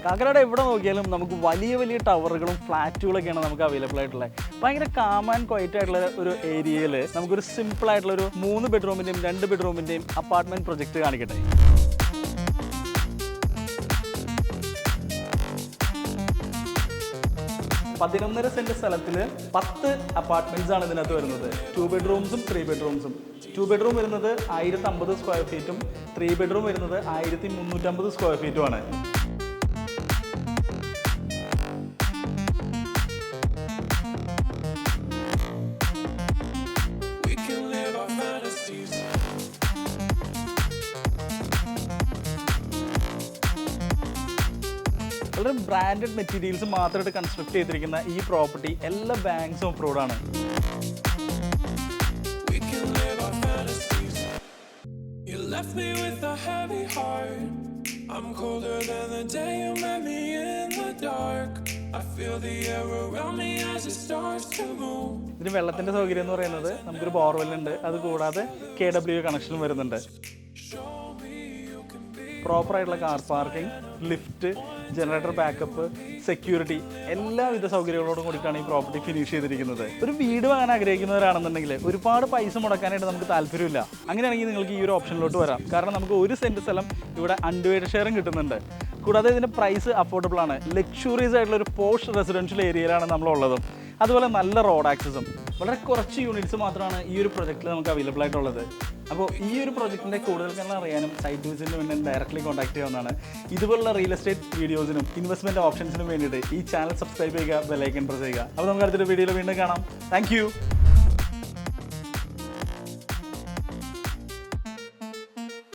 കാക്കനാട് എവിടെ നോക്കിയാലും നമുക്ക് വലിയ വലിയ ടവറുകളും ഫ്ലാറ്റുകളൊക്കെയാണ് നമുക്ക് അവൈലബിൾ ആയിട്ടുള്ളത്. ഭയങ്കര കാം ആൻഡ് ക്വയറ്റ് ആയിട്ടുള്ള ഒരു ഏരിയയിൽ നമുക്കൊരു സിമ്പിൾ ആയിട്ടുള്ള ഒരു 3 ബെഡ്റൂമിൻ്റെയും 2 ബെഡ്റൂമിൻ്റെയും അപ്പാർട്ട്മെന്റ് പ്രൊജക്ട് കാണിക്കട്ടെ. 11.5 സെന്റ് സ്ഥലത്തിൽ 10 അപ്പാർട്ട്മെന്റ്സ് ആണ് ഇതിനകത്ത് വരുന്നത്. 2 ബെഡ്റൂംസും 3 ബെഡ്റൂംസും. 2 ബെഡ്റൂം വരുന്നത് 1050 സ്ക്വയർ ഫീറ്റും 3 ബെഡ്റൂം വരുന്നത് 1350 സ്ക്വയർ ഫീറ്റും ആണ്. വളരെ ബ്രാൻഡഡ് മെറ്റീരിയൽസ് മാത്രമായിട്ട് കൺസ്ട്രക്ട് ചെയ്തിരിക്കുന്ന ഈ പ്രോപ്പർട്ടി എല്ലാ ബാങ്ക്സും അപ്രൂവ്ഡ് ആണ്. ഇതിന് വെള്ളത്തിന്റെ സൗകര്യം എന്ന് പറയുന്നത് നമുക്കൊരു ബോർവെല്ലുണ്ട്, അത് കൂടാതെ KW കണക്ഷനും വരുന്നുണ്ട്. പ്രോപ്പറായിട്ടുള്ള car parking, lift, generator backup, security എല്ലാവിധ സൗകര്യങ്ങളോടും കൂടിയിട്ടാണ് ഈ പ്രോപ്പർട്ടി ഫിനിഷ് ചെയ്തിരിക്കുന്നത്. ഒരു വീട് വാങ്ങാൻ ആഗ്രഹിക്കുന്നവരാണെന്നുണ്ടെങ്കിൽ ഒരുപാട് പൈസ മുടക്കാനായിട്ട് നമുക്ക് താല്പര്യമില്ല. അങ്ങനെയാണെങ്കിൽ നിങ്ങൾക്ക് ഈ ഒരു ഓപ്ഷനിലോട്ട് വരാം. കാരണം നമുക്ക് 1 സെന്റ് സ്ഥലം ഇവിടെ അൺഡിവൈഡഡ് ഷെയറും കിട്ടുന്നുണ്ട്. കൂടാതെ ഇതിൻ്റെ പ്രൈസ് അഫോർഡബിൾ ആണ്. ലക്ഷറീസ് ആയിട്ടുള്ള ഒരു പോഷ് റെസിഡൻഷ്യൽ ഏരിയയിലാണ് നമ്മളുള്ളത്. അതുപോലെ നല്ല റോഡ് ആക്സസും. വളരെ കുറച്ച് യൂണിറ്റ്സ് മാത്രമാണ് ഈ ഒരു പ്രൊജക്റ്റിൽ നമുക്ക് അവൈലബിൾ ആയിട്ടുള്ളത്. അപ്പോൾ ഈ ഒരു പ്രൊജക്റ്റിൻ്റെ കൂടുതൽ കാരണം അറിയാനും സൈറ്റ് വിസിറ്റിന് വേണ്ടി ഡയറക്റ്റ്ലി കോൺടാക്ട് ചെയ്യാവുന്നതാണ്. ഇതുപോലുള്ള റിയൽ എസ്റ്റേറ്റ് വീഡിയോസിനും ഇൻവെസ്റ്റ്മെൻറ്റ് ഓപ്ഷൻസിനും വേണ്ടിയിട്ട് ഈ ചാനൽ സബ്സ്ക്രൈബ് ചെയ്യുക, ബെൽ ഐക്കൺ പ്രസ് ചെയ്യുക. അപ്പോൾ നമുക്ക് അടുത്തൊരു വീഡിയോയിൽ വീണ്ടും കാണാം. താങ്ക്